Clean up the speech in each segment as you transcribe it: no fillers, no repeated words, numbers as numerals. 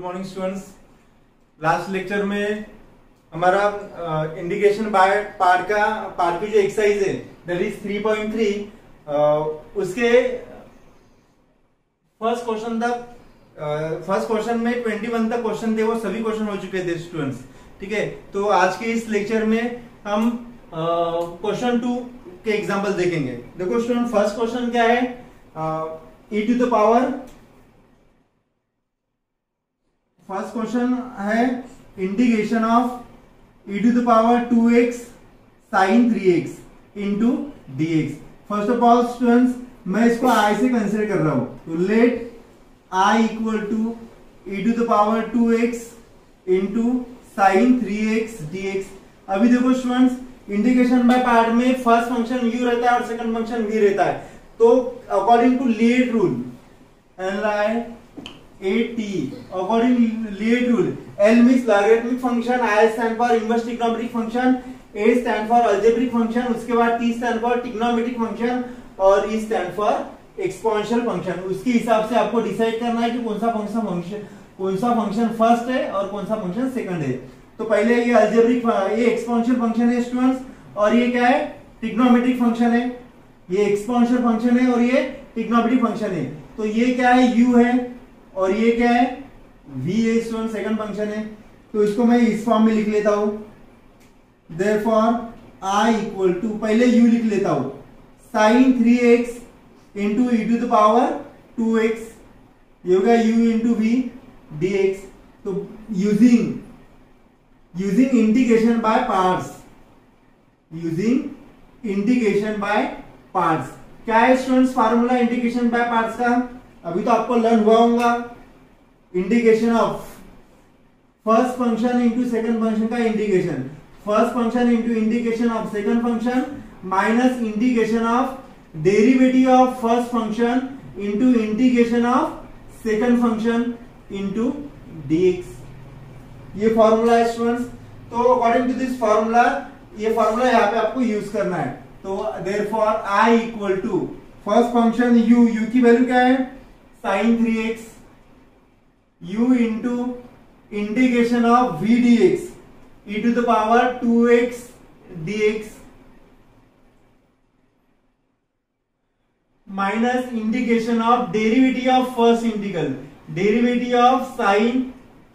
Morning students. Last lecture में हमारा indication by part की जो एक्सरसाइज है दैट इज 3.3 उसके फर्स्ट क्वेश्चन में 21 तक क्वेश्चन थे, वो सभी क्वेश्चन हो चुके थे स्टूडेंट्स। ठीक है, तो आज के इस लेक्चर में हम क्वेश्चन 2 के एग्जांपल देखेंगे। देखो स्टूडेंट, फर्स्ट क्वेश्चन क्या है, e to the power, first question है integration of e to the power 2x sin 3x into dx। First of all students, मैं इसको i से कंसिडर कर रहा हूं, तो let i equal to e to the power 2x into sin 3x dx। अभी देखो स्टूडेंट्स, इंटीग्रेशन बाय पार्ट में फर्स्ट फंक्शन u रहता है और सेकंड फंक्शन v रहता है। तो according to lead rule LIAT, according to Lie rule, L means logarithmic function, I stand for inverse trigonometric function, A stand for algebraic function, उसके बाद T stand for trigonometric function और E stand for exponential function। उसके हिसाब से आपको decide करना है कि कौन सा फंक्शन फर्स्ट है और कौन सा फंक्शन सेकंड है। तो पहले ये अलजेब्रिक, ये एक्सपोनेंशियल फंक्शन है स्टूडेंट्स, और ये क्या है, ट्रिग्नोमेट्रिक फंक्शन है। ये एक्सपोनेंशियल फंक्शन है और ये ट्रिग्नोमेट्रिक फंक्शन है। तो ये क्या है, u है, और ये क्या है, v है स्टूडेंट, सेकंड फंक्शन है। तो इसको मैं इस फॉर्म में लिख लेता हूं, देयरफॉर i इक्वल टू, पहले u लिख लेता हूं, sin 3x into E to the power 2x, ये होगा u इंटू v dx। तो यूजिंग इंटीग्रेशन बाय पार्ट्स, क्या है students formula integration by parts का, अभी तो आपको लर्न हुआ होगा। Integration of first function into second function का integration, first function into integration of second function minus integration of derivative of first function into integration of second function into dx। ये formula है students. तो according to this formula, ये formula यहाँ पे आपको use करना है। तो therefore i equal to first function u की वैल्यू क्या है, sin 3x, u into integration of v dx e to the power 2x dx minus integration of derivative of first integral, derivative of sin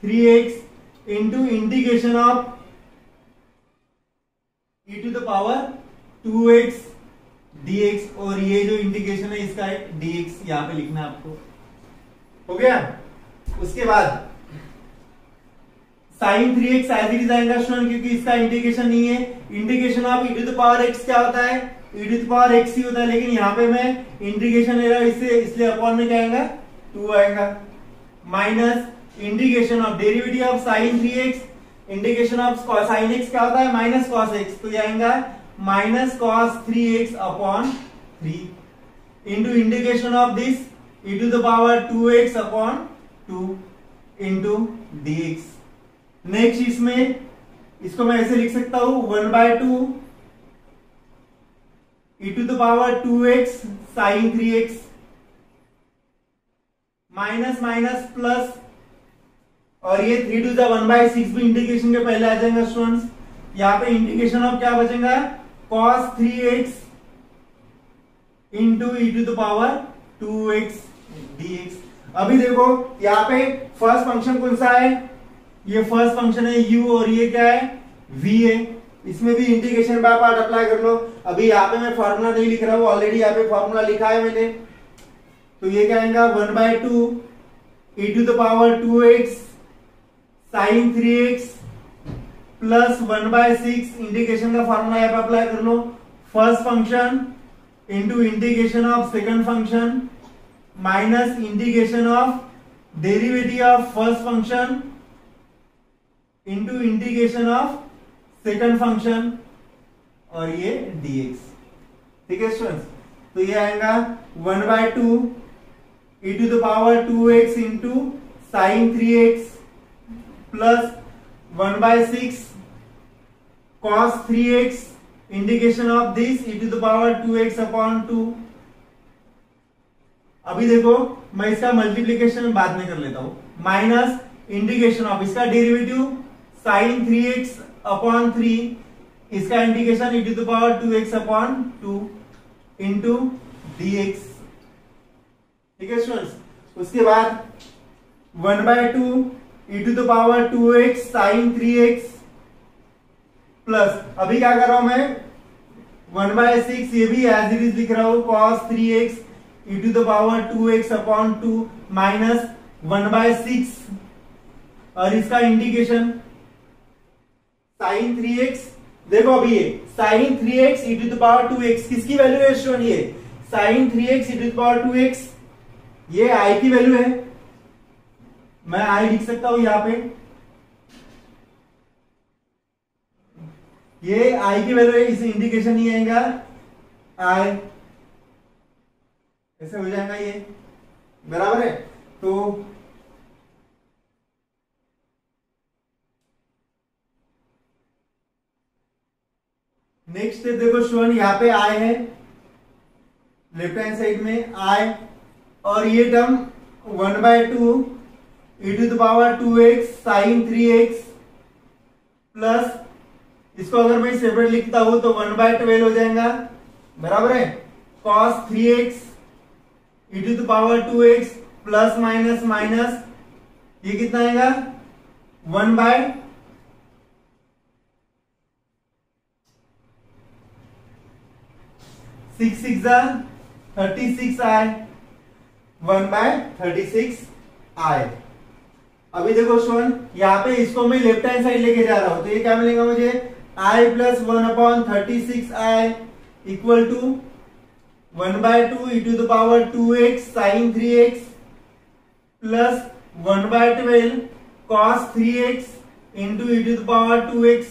3x into integration of e to the power 2x dx, और ये जो integration है इसका dx यहां पे लिखना है आपको। हो गया। उसके बाद sin 3x ऐसे ही जाएगा स्टूडेंट, क्योंकि इसका इंटीग्रेशन नहीं है। Integration of e to the power x क्या होता है, e to the power x ही होता है, लेकिन यहाँ पे मैं इंटीग्रेशन ले रहा हूं इससे, इसलिए अपॉन में क्या आएगा, 2 आएगा, minus integration of derivative of sin 3x, integration of sin x क्या होता है, माइनस cos x, तो ये आएगा minus cos 3x upon 3 into integration of this e to the power 2x upon 2 into dx। Next इसमें, इसको मैं ऐसे लिख सकता हूं, 1/2 e to the power 2x sin 3x minus minus plus, और ये 3 टू द 1/6 भी इंटीग्रेशन के पहले आ जाएगा स्टूडेंट्स। यहाँ पे इंटीग्रेशन ऑफ क्या बचेगा, cos 3x into E to the power 2x dx। अभी देखो यहाँ पे फर्स्ट फंक्शन कौन सा है, ये फर्स्ट फंक्शन है u, और ये क्या है, v है। इसमें भी इंटीग्रेशन बाय पार्ट अप्लाई कर लो। अभी यहाँ पे मैं फॉर्मूला नहीं लिख रहा हूँ, ऑलरेडी यहाँ पे फॉर्मूला लिखा है मैंने। तो ये क्या आएगा, 1/2 e to the power 2x sin 3x plus 1/6, integration का फॉर्मूला यहाँ पे अप्लाई कर लो, first function into integration of second function minus integration of derivative of first function into integration of second function, और ये dx। ठीक है students, तो ये आएगा 1/2 e to the power 2x into sin 3x plus 1/6 cos 3x integration of this e to the power 2x upon 2। अभी देखो मैं इसका मल्टीप्लीकेशन बाद में कर लेता हूं, माइनस इंटीग्रेशन ऑफ इसका डेरिवेटिव साइन 3x अपॉन 3, इसका integration e to the power 2x upon 2 into dx। ठीक है स्टूडेंट्स, उसके बाद 1/2 e to the power 2x sine 3x plus, अभी क्या कर रहा हूं मैं, 1/6 ये भी एज इट इज लिख रहा हूं, cos 3x e to the power 2x upon 2 minus 1/6 और इसका इंटीग्रेशन साइन 3x। देखो अभी ये sine 3x e to the power 2x किसकी वैल्यू है स्टूडेंट, ये sine 3x e to the power 2x ये i की वैल्यू है, मैं i लिख सकता हूं यहां पे, ये i की वैल्यू है, इसे इंडिकेशन नहीं आएगा i, ऐसे हो जाएगा ये, बराबर है। तो नेक्स्ट स्टेप देखो स्टूडेंट, यहां पे i है लेफ्ट हैंड साइड में i, और ये term 1/2 e to the power 2x sine 3x plus, इसको अगर मैं सेपरेट लिखता हूं तो 1/12 हो जाएगा, बराबर है, cos 3x e to the power 2x plus minus minus, ये कितना आएगा 1/6 36i 1/36i। अभी देखो स्टूडेंट, यहाँ पे इसको मैं लेफ्ट हैंड साइड लेके जा रहा हूं, तो ये क्या मिलेगा मुझे, i plus 1/36i equal to 1/2 e to the power 2x sine 3x plus 1/12 cos 3x into e to the power 2x,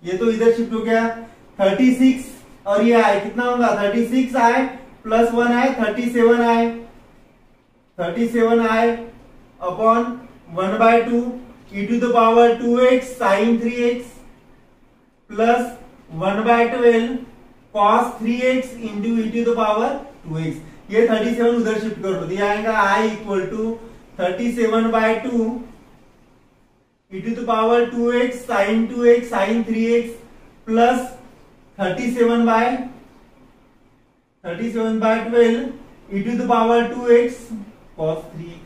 ये तो इधर शिफ्ट हो गया 36 और ये i कितना होगा 36i plus 1i 37i upon 1/2 e to the power 2x sine 3x plus 1/12 cos 3x into e to the power 2x, ये 37 उधर शिफ्ट कर दो, दिया आएगा i equal to 37/2 e to the power 2x sine 3x plus 37/12 e to the power 2x cos 3x।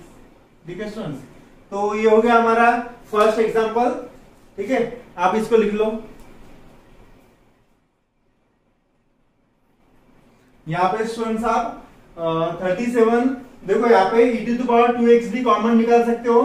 ठीक है students, तो ये हो गया हमारा फर्स्ट एग्जांपल। ठीक है, आप इसको लिख लो, यहाँ पे स्टूडेंट्स आप 37 देखो, यहाँ पे e to the power 2x भी कॉमन निकाल सकते हो,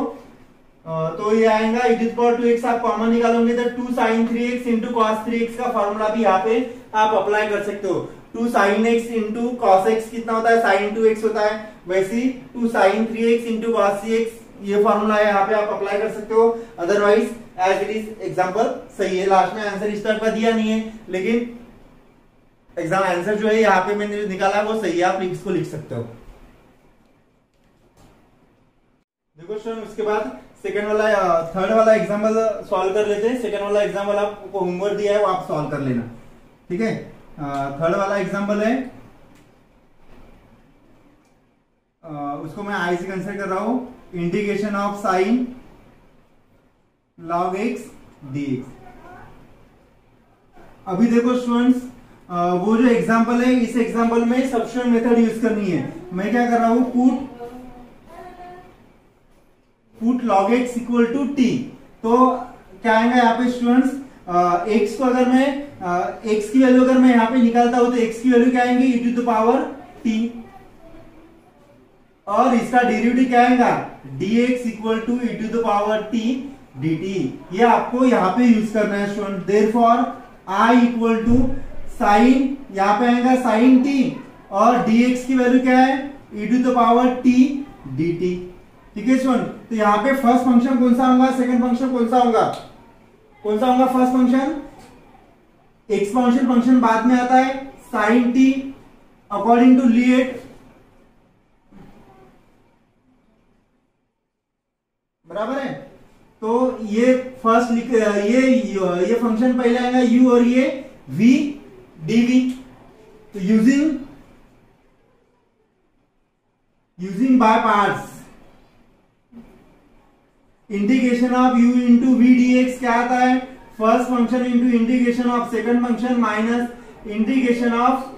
तो ये आएगा e to the power 2x आप कॉमन निकालोगे तो 2 sin 3x into cos 3x का फॉर्मूला भी यहाँ पे आप अप्लाई कर सकते हो। 2 sin x into cos x कितना होता है, sin 2x होता है, वैसे 2 sin 3x into cos 3x ये फॉर्मूला है, यहाँ पे आप अप्लाई कर सकते हो। Otherwise as it is example सही है, लास्ट में आंसर इस टाइप का दिया नहीं है, लेकिन एग्जाम आंसर जो है यहाँ पे मैंने जो निकाला है वो सही है, आप इसको लिख सकते हो। देखो स्टूडेंट, उसके बाद सेकंड वाला थर्ड वाला एग्जाम्पल सॉल्व कर लेते हैं। सेकंड वाला एग्जाम्पल आपको होमवर्क दिया है वो आप सॉल्व कर लेना। ठीक है, थर्ड वाला एग्जाम्पल है, उसको मैं आई से कंसिडर कर रहा हूं, integration of sine log x dx। अभी देखो स्टूडेंट्स, वो जो एग्जाम्पल है, इस एग्जाम्पल में सब्स्टिट्यूशन मेथड यूज करनी है। मैं क्या कर रहा हूं, put log x equal to t, तो क्या आएगा यहाँ पे स्टूडेंट्स, x को अगर मैं x की वैल्यू अगर मैं यहाँ पे निकालता हूं तो x की वैल्यू क्या आएंगी, e to the power t, और इसका डेरिवेटिव क्या आएगा, dx equal to e to the power t dt। ये आपको यहाँ पे यूज करना है student. Therefore i equal to sine, यहाँ पे आएगा साइन t, और dx की वैल्यू क्या है, e to the power t dt। ठीक है स्टूडेंट, तो यहाँ पे फर्स्ट फंक्शन कौन सा होगा, सेकंड फंक्शन कौन सा होगा, फर्स्ट फंक्शन एक्सपोनेंशियल फंक्शन बाद में आता है, साइन t अकॉर्डिंग टू लिएट, बराबर है। तो ये फर्स्ट ये फंक्शन पहले आएगा u और ये v dv। तो using by parts, integration of u into v d x क्या आता है, first function into integration of second function minus integration of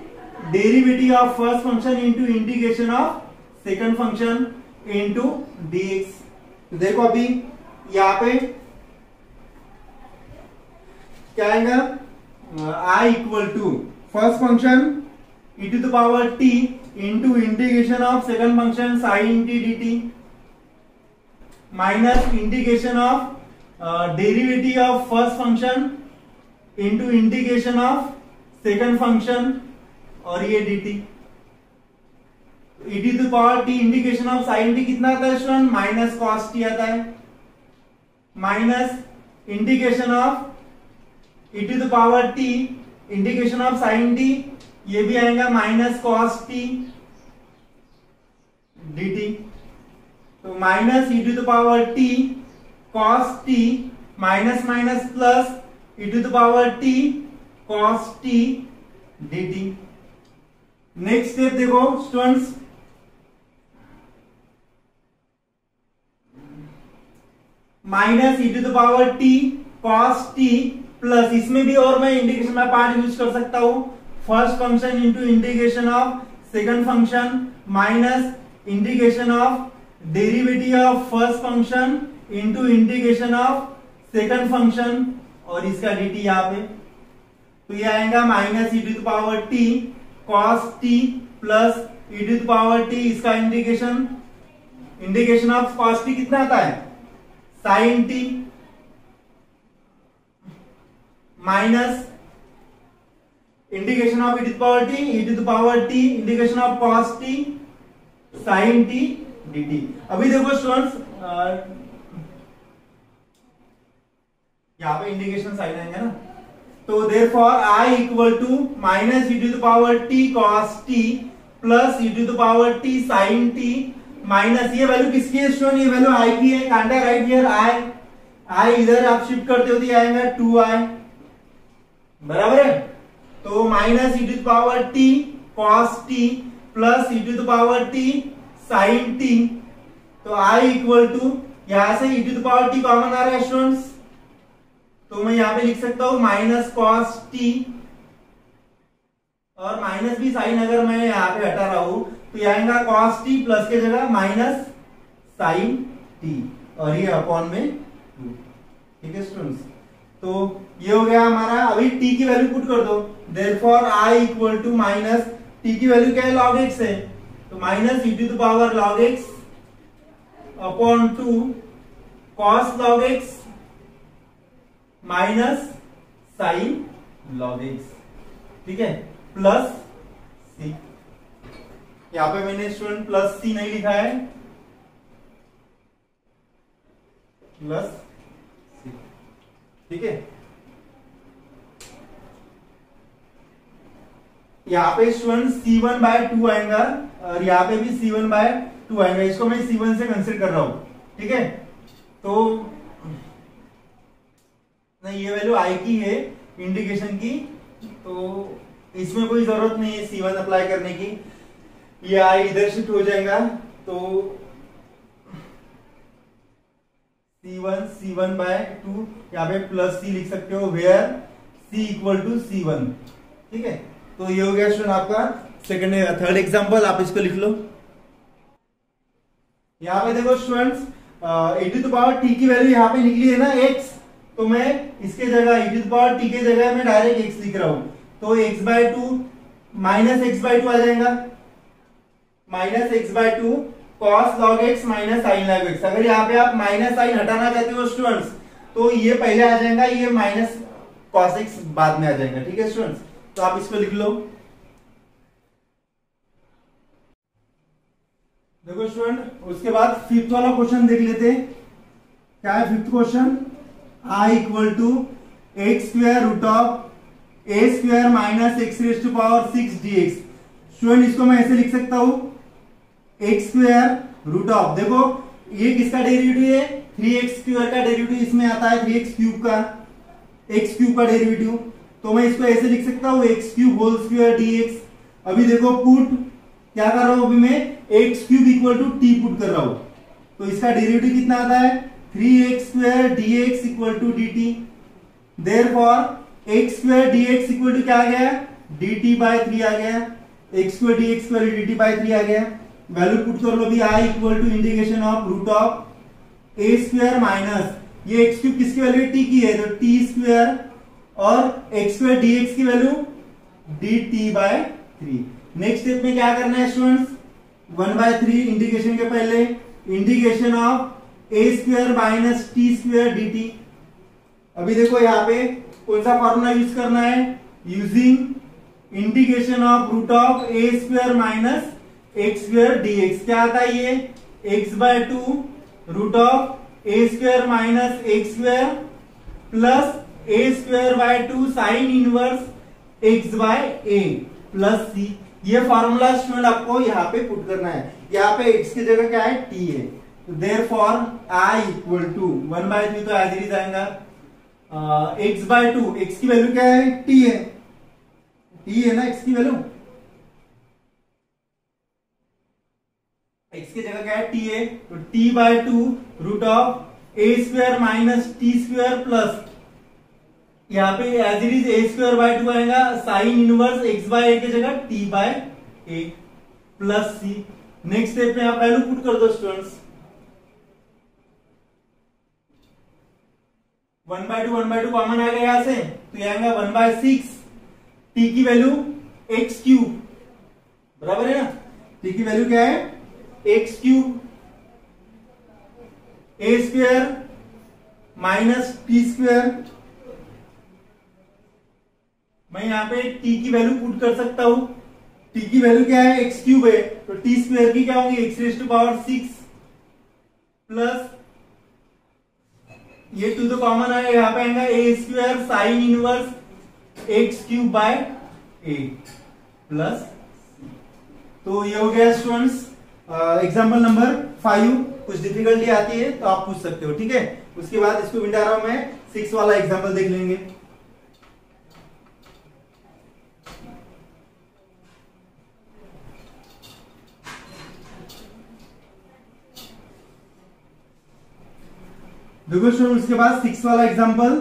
derivative of first function into integration of second function into dx। तो देखो अभी यहाँ पे क्या आएगा, i equal to first function e to the power t into integration of second function sin t dt minus integration of derivative of first function into integration of second function और ये dt। e to the power t integration of sin t कितना आता है student, minus cos t आता है, minus integration of e to the power t integration of sin t ये भी आएगा माइनस cos t dt। तो minus e to the power t cos t minus minus plus e to the power t cos t dt। Next step देखो students, minus e to the power t cos t plus, इसमें भी और मैं integration में part use कर सकता हूं, first function into integration of second function minus integration of derivative of first function into integration of second function और इसका dt यहाँ पे। तो ये आएगा minus e to the power t cos t plus e to the power t, इसका integration of cos t कितना आता है, sin t minus integration of e to the power t integration of cos t sin t dt। अभी देखो students यहाँ पे integration sign आएंगे ना, तो therefore i equal to minus e to the power t cos t plus e to the power t sin t minus, ये value किसकी है स्टूडेंट, ये वैल्यू i की है, कांट राइट हियर i इधर आप शिफ्ट करते हो तो आएगा 2i बराबर है। तो minus e to the power t cos t plus e to the power t sin t, तो i इक्वल टू यहां से e to the power t common आ रहा है स्टूडेंट्स, तो मैं यहां पे लिख सकता हूं माइनस cos t और माइनस भी साइन अगर मैं यहां पे हटा रहा हूं तो ये आएगा cos t प्लस के जगह माइनस sin t और ये अपॉन में 2। ठीक है स्टूडेंट्स, तो ये हो गया हमारा। अभी t की वैल्यू पुट कर दो, therefore i equal to minus t की वैल्यू क्या है, log x है, तो minus e to the power log x upon 2 cos log x minus sin log x, ठीक है, प्लस c। यहां पे मैंने स्टूडेंट प्लस c नहीं लिखा है, प्लस c, ठीक है। यहाँ पे स्टूडेंट c1 बाय 2 आएगा और यहाँ पे भी c1 बाय 2 आएगा, इसको मैं c1 से कंसिडर कर रहा हूं, ठीक है। तो नहीं, ये वैल्यू i की है इंटीग्रेशन की, तो इसमें कोई जरूरत नहीं है c1 अप्लाई करने की, ये i इधर शिफ्ट हो जाएगा, तो c1 बाय 2 यहाँ पे प्लस c लिख सकते हो, where c equal to c1, ठीक है। तो ये हो गया स्टूडेंट आपका सेकंड थर्ड एग्जांपल, आप इसको लिख लो। यहाँ पे देखो students e to the power t की वैल्यू यहाँ पे निकली है ना x, तो मैं इसके जगह e to the power t के जगह मैं डायरेक्ट x लिख रहा हूं, तो x by 2 minus x by 2 आ जाएगा, minus x by 2 cos log x minus sin log x। अगर यहाँ पे आप माइनस साइन हटाना चाहते हो स्टूडेंट्स तो ये पहले आ जाएगा, ये माइनस cos x बाद में आ जाएगा, ठीक है स्टूडेंट्स। तो आप इसको लिख लो। देखो स्टूडेंट, उसके बाद फिफ्थ वाला क्वेश्चन देख लेते हैं। क्या है fifth question, i equal to x square root of a square minus x raise to power 6 dx। Student इसको मैं ऐसे लिख सकता हूं, एक्स स्क्वायर रूट ऑफ, देखो ये किसका डेरिवेटिव है, 3x स्क्वायर का डेरिवेटिव इसमें आता है, 3x क्यूब का, x क्यूब का डेरिवेटिव, तो मैं इसको ऐसे लिख सकता हूं x cube whole square dx। अभी देखो पुट क्या कर रहा हूं, अभी मैं x cube equal to t पुट कर रहा हूं, तो इसका डेरिवेटिव कितना आता है 3x² dx equal to dt। Therefore x² dx equal to क्या आ गया, dt बाय 3 आ गया, x² dx equal to dt by 3 आ गया। वैल्यू पुट कर लो भी, i equal to integration of root of a square minus ये x क्यूब किसकी वैल्यू t की है, तो t स्क्वायर और x² dx की value dt by 3। Next step में क्या करना है स्टूडेंट्स, 1/3 इंटीग्रेशन के पहले integration of a square minus t square dt। अभी देखो यहाँ पे कौन सा फॉर्मूला यूज करना है, using integration of root of a square minus x square dx। क्या आता है ये, x/2 root of a square minus x square plus a square by 2 sine inverse x by a plus c। ये formula student आपको यहाँ पे put करना है। यहाँ पे x की जगह क्या है, t है, तो देयरफॉर i इक्वल टू 1/3 तो एज इट इज आएगा, x/2 x की वैल्यू क्या है, t है, t है ना x की वैल्यू, x की जगह क्या है, t है, तो t/2 root of a square minus t square plus यहाँ पे as it is a square by 2 आएगा, sine inverse x by a की जगह t by a plus c। Next step में आप वैल्यू पुट कर दो स्टूडेंट्स, 1/2 कॉमन आ गया यहां से, तो ये आएगा 1/6 t की वैल्यू x क्यूब, बराबर है ना, t की वैल्यू क्या है, x cube a square minus t square. मैं यहाँ पे t की वैल्यू पुट कर सकता हूं, t की वैल्यू क्या है, x क्यूब है, तो t स्क्वायर की क्या होंगी, x⁻6 प्लस ये 2 तो कॉमन आएगा, यहाँ पे आएगा a square sine inverse x cube by a plus. तो ये हो गया स्टूडेंट्स एग्जाम्पल नंबर 5। कुछ डिफिकल्टी आती है तो आप पूछ सकते हो, ठीक है। उसके बाद इसको विंटारा में 6 वाला एग्जाम्पल देख लेंगे। देखो स्टूडेंट उसके बाद 6 वाला example,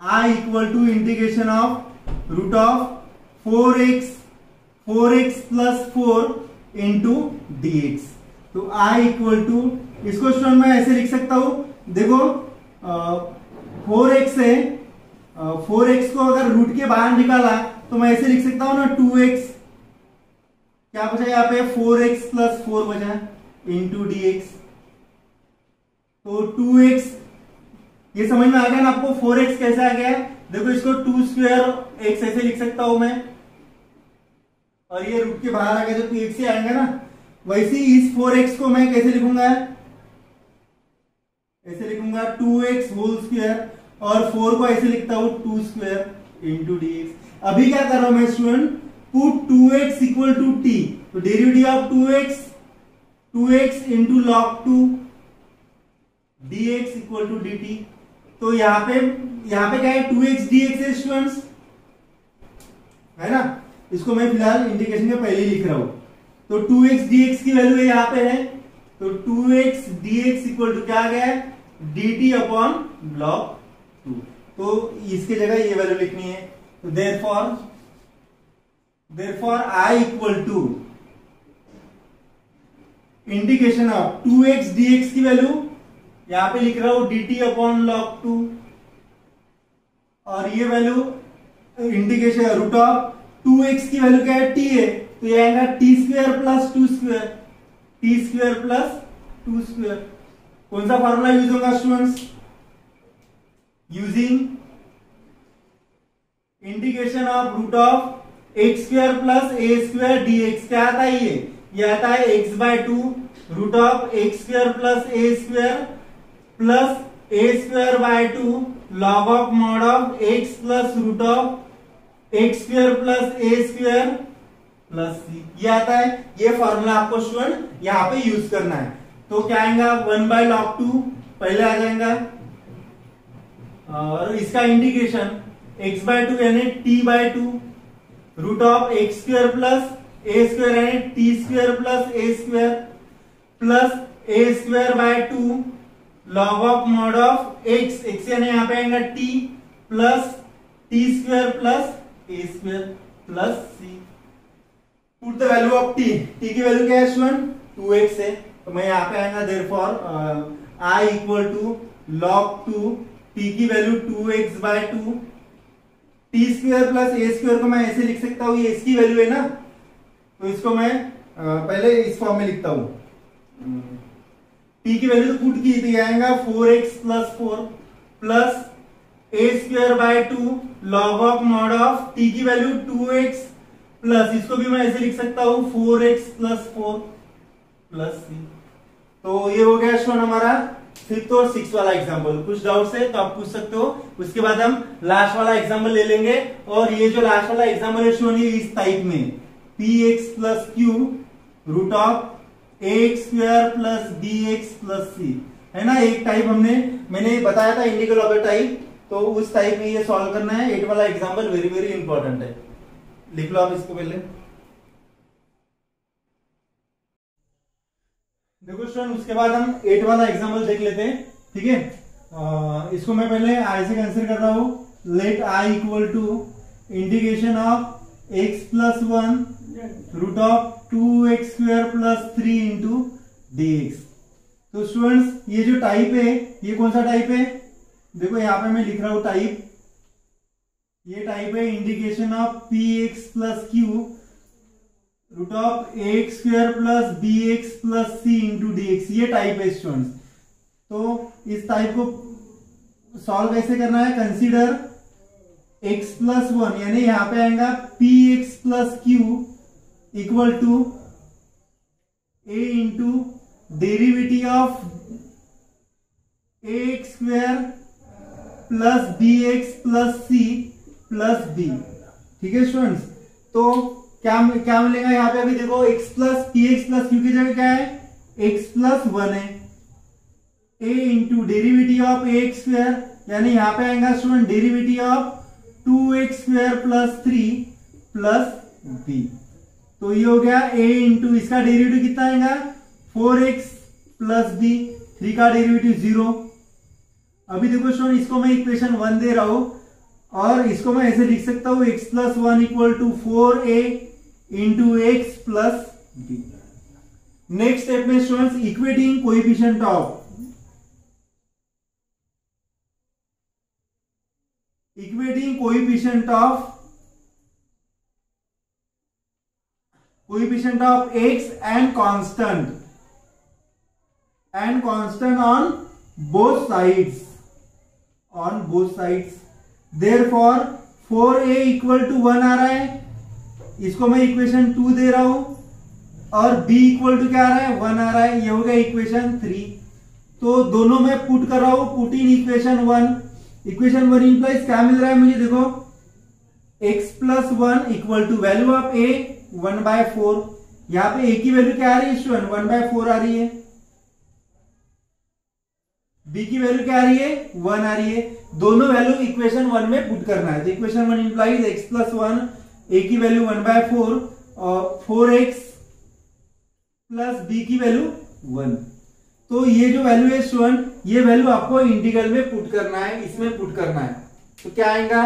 i equal to integration of root of 4x plus 4 into dx। तो i इक्वल टू, इसको स्टूडेंट मैं ऐसे लिख सकता हूं, देखो 4x है, 4x को अगर रूट के बाहर निकाला तो मैं ऐसे लिख सकता हूं ना 2x, क्या बचा यहाँ पे 4x प्लस 4 बचा इंटू dx। तो 2x ये समझ में आ गया ना आपको, 4x कैसे आ गया, देखो इसको 2 स्क्वायर x ऐसे लिख सकता हूं मैं, और ये रूट के बाहर आ गया तो 2x ही आएगा ना। वैसे इस 4x को मैं कैसे लिखूंगा, ऐसे लिखूंगा 2x होल स्क्वायर, और 4 को ऐसे लिखता हूं 2 स्क्वायर इंटू dx। अभी क्या कर रहा हूं मैं student, put 2x equal to t, तो derivative of 2x into log 2 dx equal to dt। तो यहाँ पे क्या है, 2x dx है स्टूडेंट्स, है ना, इसको मैं फिलहाल इंटीग्रेशन के पहले ही लिख रहा हूं। तो 2x dx की वैल्यू यहाँ पे है, तो 2x dx इक्वल टू क्या आ गया, dt अपॉन log 2। तो इसके जगह ये वैल्यू लिखनी है, तो therefore i equal to integration of 2x dx की वैल्यू यहां पे लिख रहा हूं dt अपॉन log 2, और ये value integration root of 2x की वैल्यू क्या है, t है, तो ये आएगा t square plus 2 square, t square plus 2 square. कौन सा फॉर्मूला यूज होगा students, using integration of root of x square plus a square dx। क्या आता है ये आता है x/2 root of x square plus a square plus a square by 2 log of mod of x plus root of x square plus a square plus c। ये आता है, ये फॉर्मूला आपको स्टूडेंट यहाँ पे यूज करना है। तो क्या आएगा 1/log2 पहले आ जाएगा, और इसका इंटीग्रेशन x/2 यानी t/2 root of x square plus a square यानी t square plus a square plus a square by 2 log of mod of x, x यानी यहाँ पे आएगा t plus t square plus a square plus c. Put the value of t, t की value क्या है student 2x है, तो मैं यहाँ पे आएगा therefore I equal to log 2 t की value 2x by 2 t square plus a square को मैं ऐसे लिख सकता हूँ, ये इसकी वैल्यू है ना, तो इसको मैं पहले इस फॉर्म में लिखता हूँ। टी की वैल्यू तो पुट की थी, आएगा 4x plus 4 plus a square by 2 log of mod of T की वैल्यू 2x प्लस इसको भी मैं ऐसे लिख सकता हूँ 4x प्लस 4 प्लस सी। तो ये हो गया स्टूडेंट हमारा 5th और 6th वाला एग्जाम्पल। कुछ डाउट्स है तो आप पूछ सकते हो, उसके बाद हम लास्ट वाला एग्जाम्पल ले लेंगे। और ये जो लास्ट वाला एग्जाम्पल है स्टूडेंट ये इस टाइप में px plus q root of ax square plus bx plus c है ना, एक टाइप मैंने बताया था इंटीग्रल ऑफ ए टाइप, तो उस टाइप में ये सॉल्व करना है। 8 वाला एग्जाम्पल वेरी वेरी इंपॉर्टेंट है, लिख लो आप इसको पहले। देखो स्टूडेंट उसके बाद हम 8 वाला एग्जाम्पल देख लेते हैं, ठीक है। इसको मैं पहले आई से कंसिडर कर रहा हूं, let I equal to integration of x plus 1 root of 2x square plus 3 into d x. तो स्टूडेंट्स ये जो टाइप है ये कौन सा टाइप है, देखो यहाँ पे मैं लिख रहा हूं टाइप, ये टाइप है integration of p x plus q root of x square plus b x plus c into d x, ये टाइप है स्टूडेंट्स। तो इस टाइप को सॉल्व कैसे करना है, कंसीडर x प्लस 1 यानी यहां पे आएगा p x plus q equal to a into derivative of a square plus b x plus c plus b, ठीक है स्टूडेंट्स। तो क्या मिलेगा यहाँ पे, अभी देखो x plus P x plus Q की जगह क्या है x प्लस 1 है, a into derivative of a square यानी यहाँ पे आएगा student derivative of 2x square plus 3 plus b। तो ये हो गया a इंटू इसका डेरिवेटिव कितना आएगा 4x प्लस b, 3 का डेरिवेटिव 0। अभी देखो स्टूडेंट इसको मैं इक्वेशन 1 दे रहा हूं और इसको मैं ऐसे लिख सकता हूं x plus 1 equal to 4a into x plus b. Next step में students equating coefficient of x and constant on both sides. Therefore 4a equal to 1 आ रहा है, इसको मैं इक्वेशन 2 दे रहा हूं, और b इक्वल टू क्या आ रहा है 1 आ रहा है, ये हो गया इक्वेशन 3। तो दोनों में पुट कर रहा हूं, put in equation 1। Equation 1 implies क्या मिल रहा है मुझे, देखो x plus 1 equal to value of a 1/4, यहां पे a की वैल्यू क्या आ रही है स्टूडेंट 1/4 आ रही है, b की वैल्यू क्या आ रही है 1 आ रही है। दोनों वैल्यू इक्वेशन 1 में पुट करना है। तो equation 1 implies x plus 1 a की वैल्यू 1/4 और 4x प्लस b की वैल्यू 1। तो ये जो वैल्यू है स्टूडेंट ये वैल्यू आपको इंटीग्रल में पुट करना है, इसमें पुट करना है। तो क्या आएगा,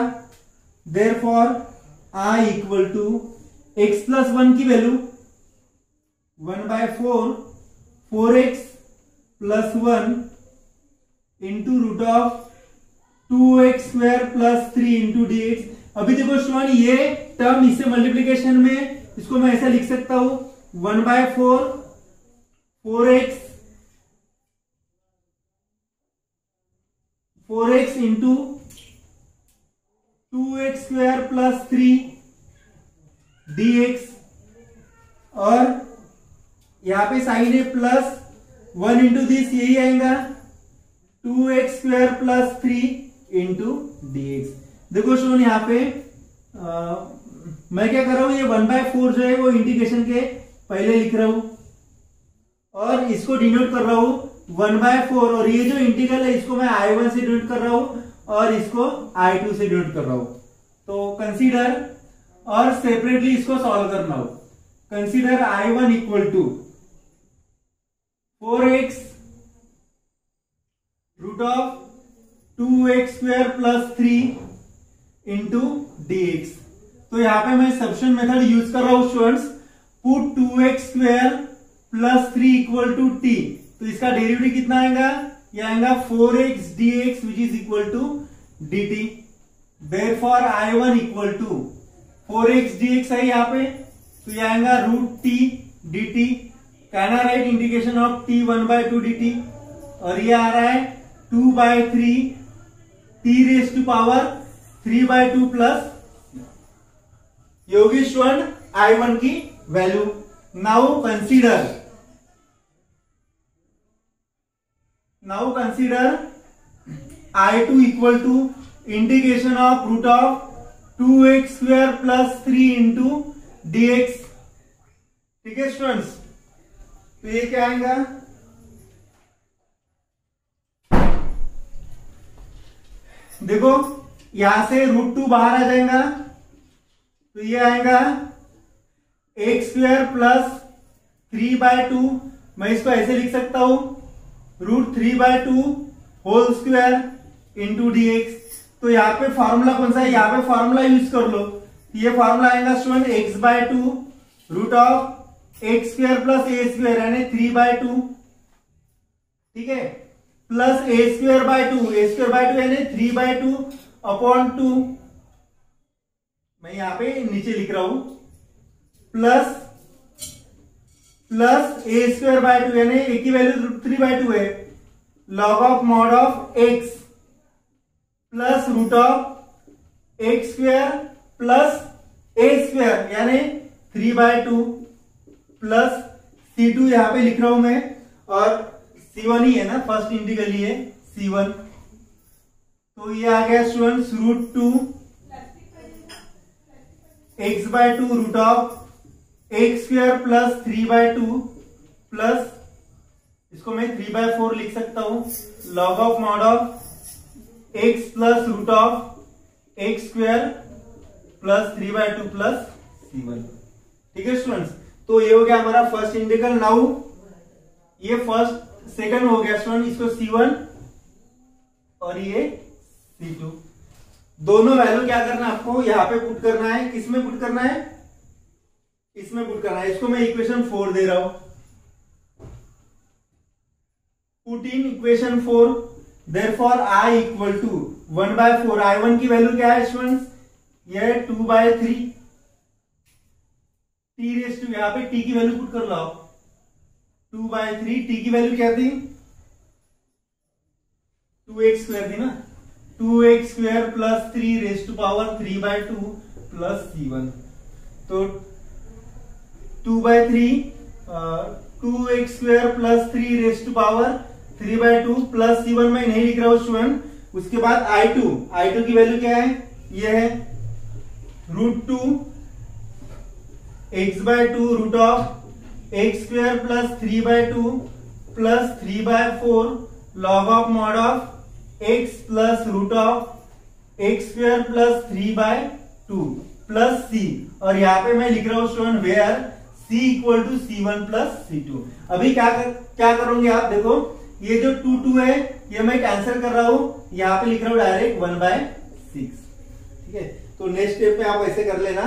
therefore i equal to x plus 1 की value 1/4 4x plus 1 into root of 2x square plus 3 into d x. अभी देखो स्टूडेंट ये टर्म इससे मल्टीप्लीकेशन में इसको मैं ऐसा लिख सकता हूं 1/4 4x into 2x square plus 3 dx, और यहां पे साइन है प्लस 1 इंटू दिस, यही आएगा 2x square plus 3 into dx। देखो स्टूडेंट यहाँ पे मैं क्या कर रहा हूं, ये 1/4 जो है वो इंटीग्रेशन के पहले लिख रहा हूं और इसको डिनोट कर रहा हूं 1/4, और ये जो इंटीग्रल है इसको मैं I1 से डिनोट कर रहा हूं और इसको I2 से डिनोट कर रहा हूं। तो कंसीडर और सेपरेटली इसको सॉल्व करना हो। Consider I1 equal to 4x root of 2x square plus 3 into dx। तो यहां पे मैं सब्स्टिट्यूशन मेथड यूज कर रहा हूं students. Put 2x square plus 3 equal to t, तो इसका डेरिवेटिव कितना आएगा, ये आएगा 4x dx which is equal to dt। Therefore I1 equal to 4x dx है यहाँ पे, तो ये आएगा root t dt। Can I write integration of t 1/2 dt, और ये आ रहा है 2/3 t raise to power 3/2 plus, ये होगी स्टूडेंट I1 की वैल्यू। Now consider I2 equal to integration of root of 2x square plus 3 into dx। ठीक है स्टूडेंट्स, तो ये क्या आएगा, देखो यहां से √2 बाहर आ जाएगा, तो ये आएगा x स्क्वायर प्लस 3/2। मैं इसको ऐसे लिख सकता हूं √3/2 होल स्क्वायर इंटू dx। तो यहाँ पे फॉर्मूला कौन सा है, यहाँ पे फॉर्मूला यूज कर लो। ये फॉर्मूला आएगा student x/2 root of x square plus a square यानी 3/2, ठीक है, प्लस a स्क्वायर बाय 2 यानी 3/2 अपॉन 2। मैं यहां पे नीचे लिख रहा हूं प्लस a स्क्वायर बाय 2 यानी a की वैल्यू 3/2 है, log of mod of x plus root of x square plus a square यानी 3/2 प्लस C2 यहां पे लिख रहा हूं मैं, और C1 ही है ना, फर्स्ट इंटीग्रल ही है C1। तो ये आ गया students √2 x/2 root of x square plus 3/2 plus, इसको मैं 3/4 लिख सकता हूं, log of mod of x plus root of x square plus 3/2 plus C1। ठीक है स्टूडेंट्स, तो ये हो गया हमारा फर्स्ट इंटीग्रल। नाउ ये सेकंड हो गया स्टूडेंट, इसको C1 और ये C2, दोनों वैल्यू क्या करना है आपको, यहां पे पुट करना है। किसमें पुट करना है, इसमें पुट करना है। इसको मैं इक्वेशन 4 दे रहा हूं, put in equation 4, therefore I equal to 1/4। I1 की वैल्यू क्या है स्टूडेंट्स, ये 2/3 t रेज टू, यहां पे t की वैल्यू पुट कर लो, 2/3, t की वैल्यू क्या थी, 2x स्क्वायर थी ना, 2x square plus 3 raise to power 3/2 plus C1। तो 2/3 2x square plus 3 raise to power 3/2 plus C1 में नहीं लिख रहा हूं स्टूडेंट। उसके बाद I2 की वैल्यू क्या है, ये है √2 x/2 root of x square plus 3/2 plus 3/4 log of mod of x plus root of x square plus 3/2 plus C, और यहां पे मैं लिख रहा हूं student where C equal to C1 plus C2। अभी क्या करोगे आप, देखो ये जो 2 है ये मैं कैंसिल कर रहा हूं, यहां पे लिख रहा हूं डायरेक्ट 1/6। ठीक है, तो नेक्स्ट स्टेप पे आप ऐसे कर लेना।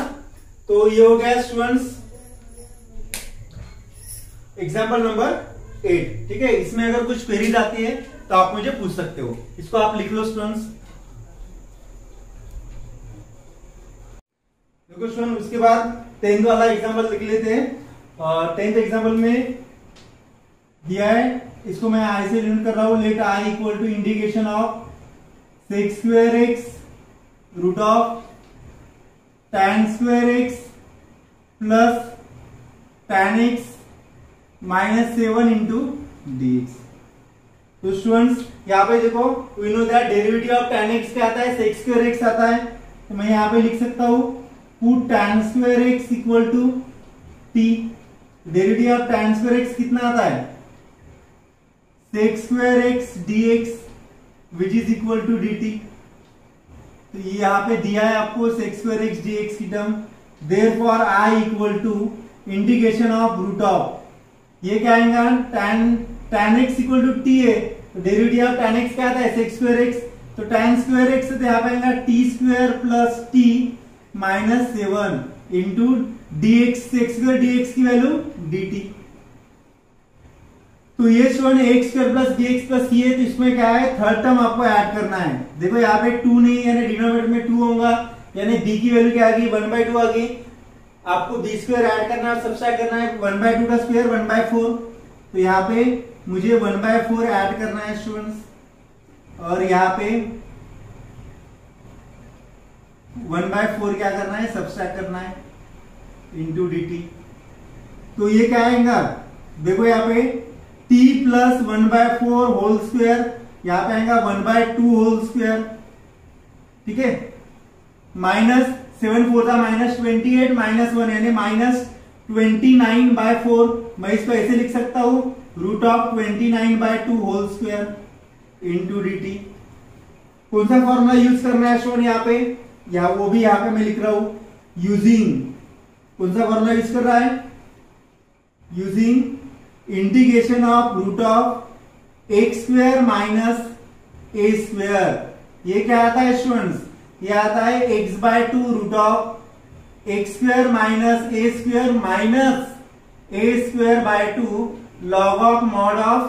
तो ये हो गया स्टूडेंट्स एग्जाम्पल नंबर 8। ठीक है, इसमें अगर कुछ क्वेरीज आती है तो आप मुझे पूछ सकते हो, इसको आप लिख लो स्टूडेंट्स। देखो स्टूडेंट, उसके बाद 10th वाला एग्जाम्पल लिख लेते हैं। 10th एग्जाम्पल में दिया है, इसको मैं आई से यूनिट कर रहा हूं, let I equal to integration of sec square x root of tan square x plus tan x minus 7 into dx। तो स्टूडेंट्स यहाँ पे देखो, we know that derivative of tan x क्या आता है, sec स्क्वायर x आता है। तो मैं यहाँ पे लिख सकता हूं put tan square x equal to t। Derivative of tan square x कितना आता है, sec square x dx which is equal to dt। तो ये यहाँ पे दिया है आपको sec स्क्वायर x dx की term, therefore I equal to integration of root of, ये क्या आएगा tan x equal to t है, तो डेरिवेटिव ऑफ tan x क्या आता है, sec स्क्वायर x, तो tan स्क्वायर x तो यहाँ पे आएगा t square plus t minus 7 into dx, sec square dx की वैल्यू dt। तो ये student x square plus dx plus ये, तो इसमें क्या है, थर्ड टर्म आपको ऐड करना है। देखो यहाँ पे 2 नहीं है, यानी डिनोमिनेटर में 2 होगा, यानी b की वैल्यू क्या आ गई, 1/2 आ गई। आपको b स्क्वायर ऐड करना है, सब्सट्रैक्ट करना है, 1/2 का स्क्वायर 1/4, तो यहाँ पे मुझे 1/4 ऐड करना है स्टूडेंट्स, और यहाँ पे 1/4 क्या करना है, सब्सट्रैक्ट करना है इंटू dt। तो ये क्या आएगा, देखो यहाँ पे t प्लस 1/4 होल स्क्वायर, यहाँ पे आएगा 1/2 होल स्क्वायर, ठीक है, माइनस 7 4 था माइनस 28 माइनस 1 यानी माइनस 29/4। मैं इसको ऐसे लिख सकता हूं, root of 29/2 whole square into dt। कौन सा फॉर्मूला यूज करना है स्टूडेंट यहाँ पे, या वो भी यहाँ पे मैं लिख रहा हूं, यूजिंग, कौन सा फॉर्मूला यूज कर रहा है, using integration of root of x square minus a square. ये क्या आता है स्टूडेंट्स, ये आता है x/2 root of x square minus a square by 2 log of mod of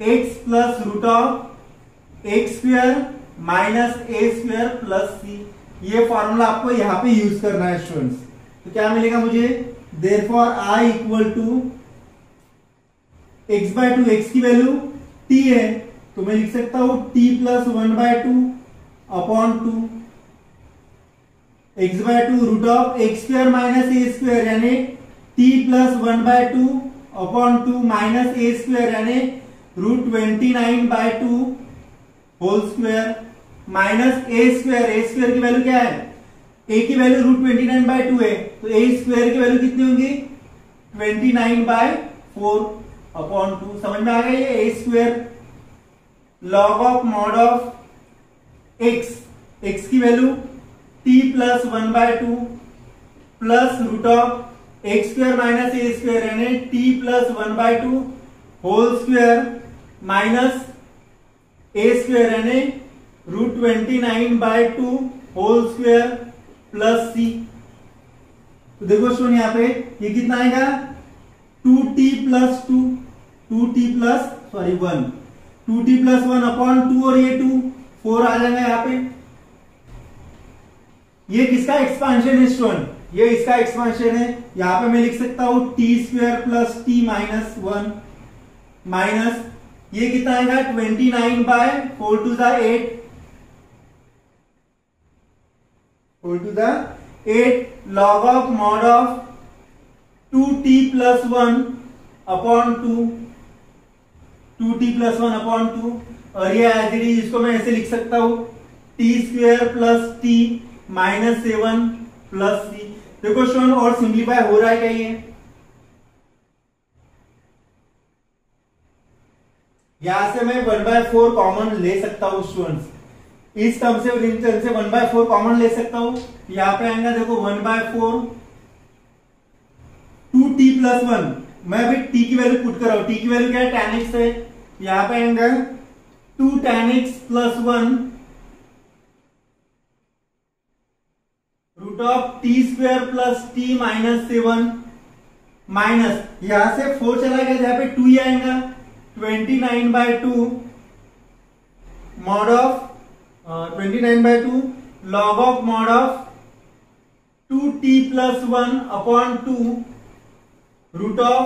x plus root of x square minus a square plus c. ये formula आपको यहाँ पे यूज करना है स्टूडेंट्स। तो क्या मिलेगा मुझे, therefore I equal to x/2, x की वैल्यू t है, तो मैं लिख सकता हूं t plus 1/2 upon 2 x/2 root of x square minus a square, यानी t plus 1/2 upon 2 minus a square, यानी root 29/2 whole square minus a square की वैल्यू क्या है, a की वैल्यू रूट 29/2 है, तो a स्क्वायर की वैल्यू कितनी होंगी, 29/4 अपॉन 2। समझ में आ गया ये, a square log of mod of x की value t plus 1/2 plus root of x square minus a square, यानी t plus 1/2 whole square minus a square, यानी root 29/2 whole square plus c. तो देखो student यहाँ पे ये कितना आएगा, 2t प्लस 1 अपॉन 2 और ये 2 4 आ जाएगा यहाँ पे। ये किसका एक्सपांशन है स्टूडेंट, ये इसका एक्सपांशन है। यहां पे मैं लिख सकता हूं t square plus t minus 1 minus ये कितना आएगा 29/4 to the 8 log of mod of 2t plus 1 upon 2 और ये एज इट इज इसको मैं ऐसे लिख सकता हूं t square plus t minus 7 plus c. देखो स्टूडेंट और सिंप्लीफाई हो रहा है क्या ये, यहां से मैं 1/4 कॉमन ले सकता हूं स्टूडेंट्स, इस टर्म से 1/4 कॉमन ले सकता हूं। यहां पे आएगा देखो 1/4 2t प्लस 1, मैं अभी t की वैल्यू पुट कर रहा हूं, t की वैल्यू क्या है tan x है, यहां पे आएगा 2 tan x plus 1 root of t square plus t minus 7 minus यहां से 4 चला गया, यहां पे 2 ही आएगा 29/2 mod of 29/2 log of mod of 2t plus 1 upon 2 root of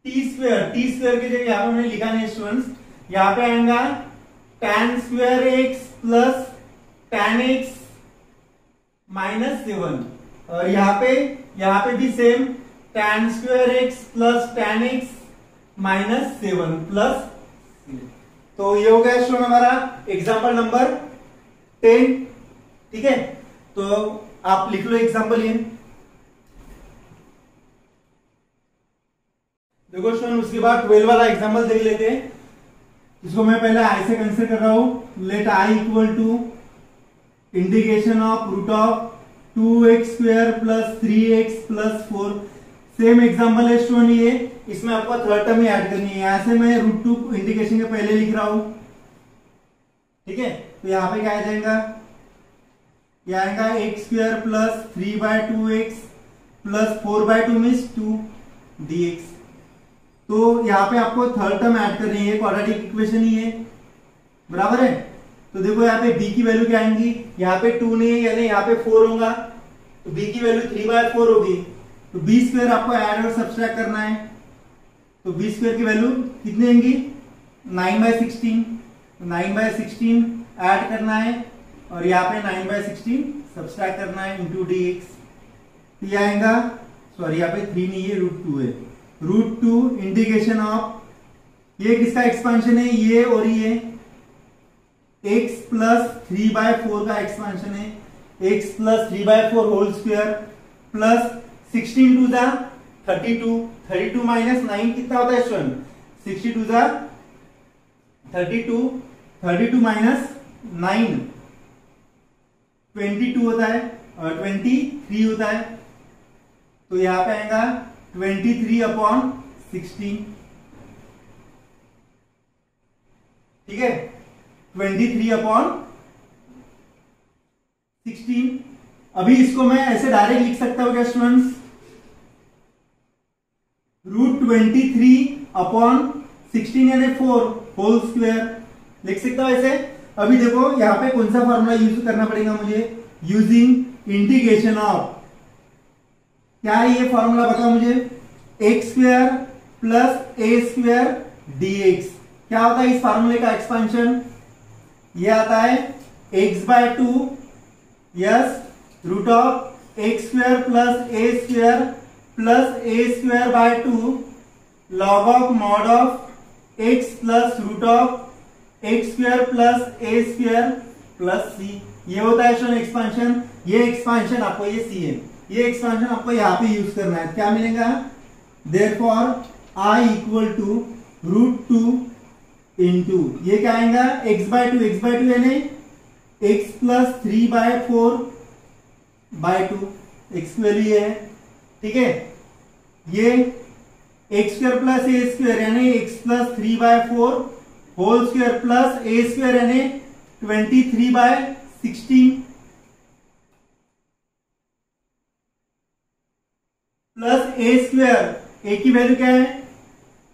t square की जगह यहां पे मैंने लिखा नहीं स्टूडेंट्स, यहां पे आएगा tan square x plus tan x minus 7 और यहां पे भी same tan square x plus tan x minus 7 plus. तो ये हो गया स्टूडेंट हमारा एग्जांपल नंबर 10, ठीक है। तो आप लिख लो एग्जांपल ये, देखो स्टूडेंट उसके बाद 12 वाला एग्जांपल देख लेते हैं। इसको मैं पहले आई से कंसिडर कर रहा हूं, let I equal to integration of root of 2x square plus 3x plus 4। Same example है स्टूडेंट ये, इसमें आपको थर्ड टर्म ही ऐड करनी है। यहां से मैं √2 इंटीग्रेशन के पहले लिख रहा हूं, ठीक है। तो यहां पे क्या आ जाएगा, यह आएगा x² plus 3/2x plus 4/2 means 2 dx। तो यहाँ पे आपको थर्ड टर्म ऐड करनी है, क्वाड्रेटिक इक्वेशन ही है, बराबर है। तो देखो यहाँ पे b की वैल्यू क्या आएंगी, यहाँ पे 2 नहीं है यानी यहाँ पे 4 होगा, तो b की वैल्यू 3/4 होगी। तो b² आपको ऐड और सब्सट्रैक्ट करना है, तो b² की वैल्यू कितनी आएंगी 9/16, 9/16 ऐड करना है और यहाँ पे 9/16 सब्सट्रैक्ट करना है इंटू dx। तो ये आएगा, सॉरी यहाँ पे 3 नहीं है √2 है, √2 इंटीग्रेशन ऑफ, ये किसका एक्सपांशन है, ये और ये x प्लस 3/4 का एक्सपांशन है, x plus 3/4 whole square plus 16 to the 32, 32 minus 9 कितना होता है स्टूडेंट, 62 द 32, 32 माइनस 9 22 होता है और 23 होता है। तो यहां पे आएगा 23/16, ठीक है, 23/16। अभी इसको मैं ऐसे डायरेक्ट लिख सकता हूं क्या स्टूडेंट्स, √23/16 यानी 4 होल स्क्वायर लिख सकता हूं ऐसे। अभी देखो यहां पे कौन सा फॉर्मूला यूज करना पड़ेगा मुझे, यूजिंग इंटीग्रेशन ऑफ, क्या है ये फॉर्मूला बताओ मुझे, x² प्लस a² dx। क्या होता है इस फॉर्मूले का एक्सपांशन, ये आता है x/2 yes √x² plus a² log of mod of x plus √x² plus a² plus c। ये होता है एक्सपांशन, ये एक्सपांशन आपको, ये c है, ये एक्सपांशन आपको यहां पे यूज करना है। क्या मिलेगा, therefore I equal to √2 into ये क्या आएगा x/2 यानी x प्लस 3/4/2, x की वैल्यू ये है, ठीक है। ये x² प्लस a² यानी x plus 3/4 whole square plus a² यानी 23/16 प्लस a² की वैल्यू क्या है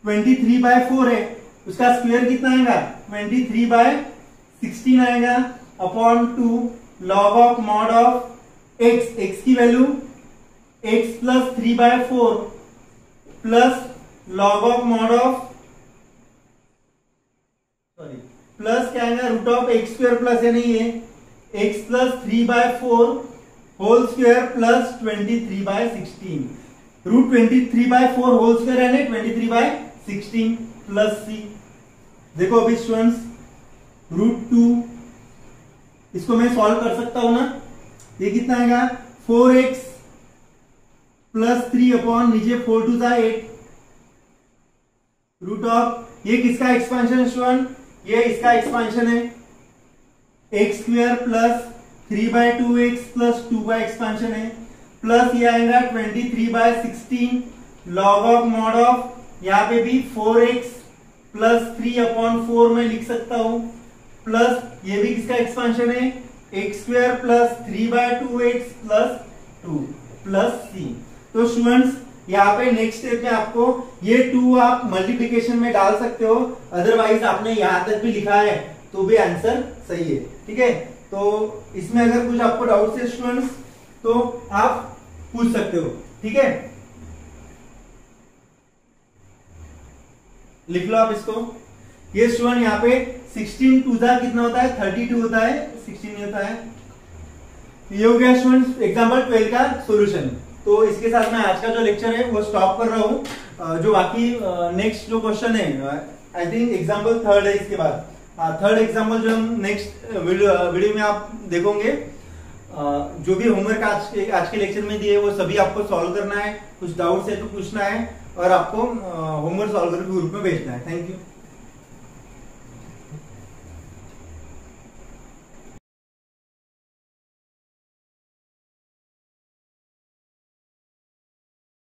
23/4 है, उसका स्क्वायर कितना आएगा 23/16 आएगा upon 2 log of mod of x की value x plus 3/4 plus log of mod of, sorry plus क्या आएगा √x² प्लस यानी ये x plus 3/4 whole square plus 23/16, √23/4 whole square यानी 23/16 प्लस c। देखो अभी स्टूडेंट्स √2 इसको मैं सॉल्व कर सकता हूं ना, ये कितना आएगा 4x प्लस 3 अपॉन नीचे 4 to the 8 रूट ऑफ, ये किसका एक्सपांशन है स्टूडेंट, ये इसका एक्सपांशन है x² प्लस 3/2x प्लस 2 का एक्सपांशन है, प्लस ये आएगा 23/16 लॉग ऑफ मॉड ऑफ, यहाँ पे भी 4x प्लस 3/4 में लिख सकता हूं, प्लस ये भी किसका एक्सपांशन है x² plus 3/2x plus 2 plus c। तो स्टूडेंट्स यहाँ पे नेक्स्ट स्टेप में आपको ये 2 आप मल्टीप्लिकेशन में डाल सकते हो, अदरवाइज आपने यहां तक भी लिखा है तो भी आंसर सही है, ठीक है। तो इसमें अगर कुछ आपको डाउट है स्टूडेंट्स तो आप पूछ सकते हो, ठीक है। लिख लो आप इसको। ये स्टूडेंट यहाँ पे 16 टू द कितना होता है 32 होता है, 16 नहीं होता है। ये हो गया स्टूडेंट एग्जाम्पल 12 का सॉल्यूशन। तो इसके साथ मैं आज का जो लेक्चर है वो स्टॉप कर रहा हूँ। जो बाकी नेक्स्ट जो क्वेश्चन है आई थिंक एग्जाम्पल 3rd है, इसके बाद 3rd एग्जाम्पल जो हम नेक्स्ट वीडियो में आप देखोगे। जो भी होमवर्क आज के लेक्चर में दिए वो सभी आपको सॉल्व करना है, कुछ डाउट्स है तो पूछना है और आपको होमवर्क सॉल्व करके ग्रुप में भेजना है। Thank you.